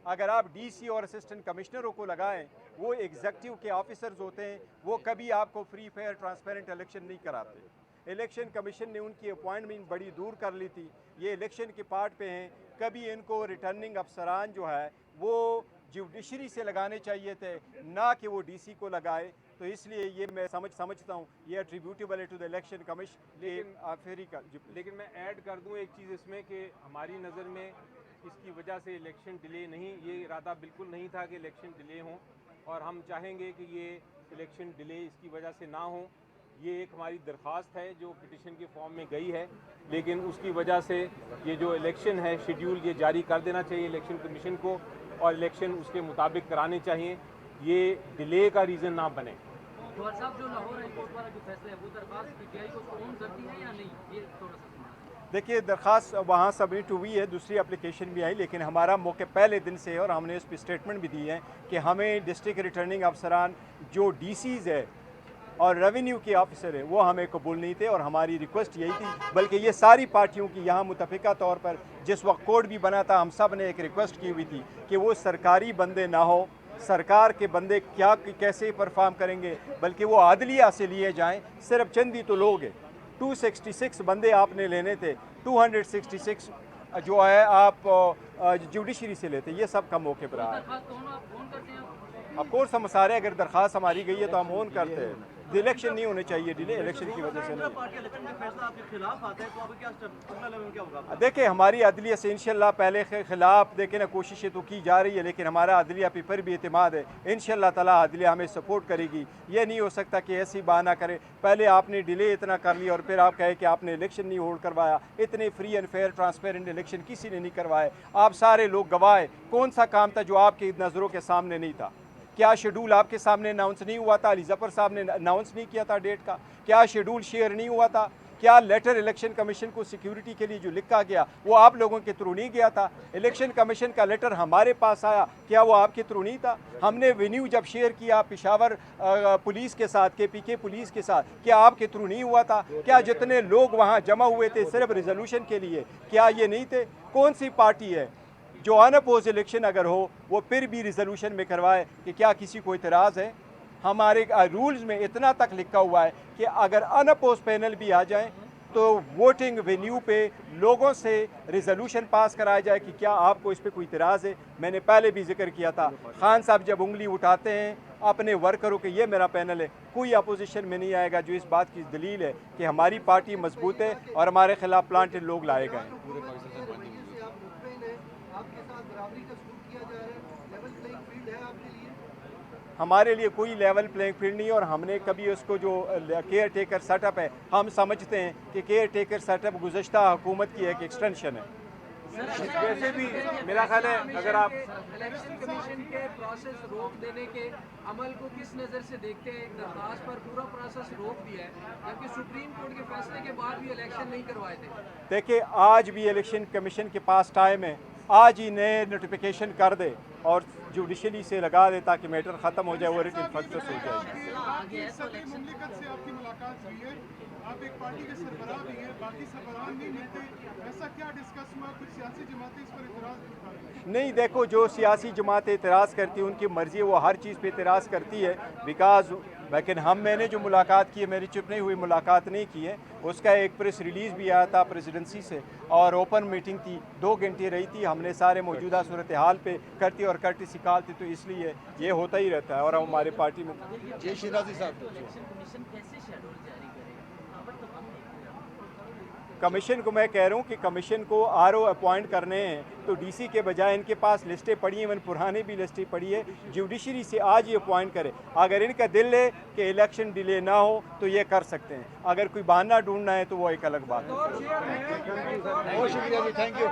अगर आप डीसी और असिस्टेंट कमिश्नरों को लगाएं, वो एग्जीक्यूटिव के ऑफिसर्स होते हैं, वो कभी आपको फ्री फेयर ट्रांसपेरेंट इलेक्शन नहीं कराते। इलेक्शन कमीशन ने उनकी अपॉइंटमेंट बड़ी दूर कर ली थी, ये इलेक्शन के पार्ट पे हैं। कभी इनको रिटर्निंग अफसरान जो है वो जुडिशरी से लगाने चाहिए थे, ना कि वो डीसी को लगाए। तो इसलिए ये मैं समझता हूँ ये एट्रीब्यूटेबल है टू द इलेक्शन कमीशन। लेकिन मैं ऐड कर दूँ एक चीज़ इसमें कि हमारी नज़र में इसकी वजह से इलेक्शन डिले नहीं, ये इरादा बिल्कुल नहीं था कि इलेक्शन डिले हों, और हम चाहेंगे कि ये इलेक्शन डिले इसकी वजह से ना हो। ये एक हमारी दरख्वास्त है जो पिटिशन के फॉर्म में गई है, लेकिन उसकी वजह से ये जो इलेक्शन है शेड्यूल ये जारी कर देना चाहिए इलेक्शन कमीशन को, और इलेक्शन उसके मुताबिक कराने चाहिए, ये डिले का रीज़न ना बने। जवाहर साहब, जो लाहौर हाई कोर्ट वाला जो फैसला है वो दरख्वास्त पीटीआई को ऑन करती है या नहीं, ये थोड़ा सा देखिए, दरख्वास्त वहाँ सबमिट हुई है, दूसरी एप्लीकेशन भी आई, लेकिन हमारा मौके पहले दिन से है और हमने उस पर स्टेटमेंट भी दी है कि हमें डिस्ट्रिक्ट रिटर्निंग अफसरान जो डीसीज़ है और रेवेन्यू के ऑफिसर हैं वो हमें कबूल नहीं थे, और हमारी रिक्वेस्ट यही थी, बल्कि ये सारी पार्टियों की यहाँ मुतफ़िका तौर पर जिस वक्त कोर्ट भी बना था हम सब ने एक रिक्वेस्ट की हुई थी कि वो सरकारी बंदे ना हो। सरकार के बंदे क्या कैसे परफॉर्म करेंगे, बल्कि वो आदलिया से लिए जाएं। सिर्फ चंद ही तो लोग हैं, 266 बंदे आपने लेने थे, 266 जो है आप जुडिशरी से लेते, ये सब कम मौके पर आ रहा है। ऑफ कोर्स हम सारे, अगर दरख्वास्त हमारी गई है तो हम ऑन करते हैं। इलेक्शन नहीं होने चाहिए, डिले इलेक्शन की वजह से नहीं। देखिए, हमारी अदलिया से इंशाल्लाह पहले के खिलाफ देखे ना कोशिशें तो की जा रही है, लेकिन हमारा अदलिया पे पर भी एतमाद है। इंशाल्लाह ताला अदलिया हमें सपोर्ट करेगी। ये नहीं हो सकता कि ऐसी बहाना करे, पहले आपने डिले इतना कर लिया और फिर आप कहे कि आपने इलेक्शन नहीं होल्ड करवाया। इतने free and fair transparent election किसी ने नहीं करवाए, आप सारे लोग गवाह हैं। कौन सा काम था जो आपकी नज़रों के सामने नहीं था? क्या शेड्यूल आपके सामने अनाउंस नहीं हुआ था? अली ज़फ़र साहब ने अनाउंस नहीं किया था डेट का? क्या शेड्यूल शेयर नहीं हुआ था? क्या लेटर इलेक्शन कमीशन को सिक्योरिटी के लिए जो लिखा गया वो आप लोगों के थ्रू नहीं गया था? इलेक्शन कमीशन का लेटर हमारे पास आया, क्या वो आपके थ्रू नहीं था? हमने वेन्यू जब शेयर किया पेशावर पुलिस के साथ, KPK पुलिस के साथ, क्या आपके थ्रू नहीं हुआ था? क्या जितने लोग वहाँ जमा हुए थे सिर्फ रिजोल्यूशन के लिए, क्या ये नहीं थे? कौन सी पार्टी है जो अनअपोज इलेक्शन अगर हो वो फिर भी रिजोल्यूशन में करवाए? कि क्या किसी को इतराज़ है? हमारे रूल्स में इतना तक लिखा हुआ है कि अगर अनअपोज पैनल भी आ जाए तो वोटिंग वेन्यू पे लोगों से रिजोल्यूशन पास कराया जाए कि क्या आपको इस पर कोई इतराज़ है। मैंने पहले भी जिक्र किया था, खान साहब जब उंगली उठाते हैं अपने वर्करों के ये मेरा पैनल है, कोई अपोजिशन में नहीं आएगा, जो इस बात की दलील है कि हमारी पार्टी मजबूत है और हमारे खिलाफ प्लांटेड लोग लाए गए। हमारे लिए कोई लेवल प्लेइंग फील्ड नहीं, और हमने कभी उसको जो केयर टेकर सेटअप है, हम समझते हैं कि केयर टेकर सेटअप गुज़श्ता हुकूमत की एक एक्सटेंशन है। वैसे भी मेरा ख्याल है अगर आप इलेक्शन कमीशन के प्रोसेस रोक देने के अमल को किस नज़र से देखते हैं? एक दरख्वास्त पर पूरा प्रोसेस रोक दिया है, जबकि सुप्रीम कोर्ट के फैसले के बाद भी इलेक्शन नहीं करवाए थे। देखिए, आज भी इलेक्शन कमीशन के पास टाइम है, आज ही नए नोटिफिकेशन कर दे और जुडिशरी से लगा दे ताकि मैटर ख़त्म हो जाए, वो रिटन सक्सेस हो जाए। आप एक पार्टी के सरबराह भी हैं, बाकी सरबराह नहीं मिलते, ऐसा क्या डिस्कस हुआ? कुछ सियासी जमातें इस पर इतराज़ नहीं, देखो, जो सियासी जमातें इतराज़ करती हैं उनकी मर्ज़ी है, वो हर चीज़ पे इतराज़ करती है बिकॉज, लेकिन मैंने जो मुलाकात की है, मेरी चुप नहीं हुई, मुलाकात नहीं की है। उसका एक प्रेस रिलीज़ भी आया था प्रेसिडेंसी से, और ओपन मीटिंग थी, 2 घंटे रही थी। हमने सारे मौजूदा सूरत हाल पे करती और कर्टिसी कॉल थी, तो इसलिए ये होता ही रहता है। और हमारे पार्टी में कमीशन को मैं कह रहा हूँ कि कमीशन को RO अपॉइंट करने हैं तो DC के बजाय इनके पास लिस्टें पड़ी हैं, पुराने भी लिस्टें पड़ी है, जुडिशरी से आज ही अपॉइंट करे। अगर इनका दिल है कि इलेक्शन डिले ना हो तो ये कर सकते हैं, अगर कोई बहाना ढूंढना है तो वो एक अलग बात है। बहुत शुक्रिया जी, थैंक यू।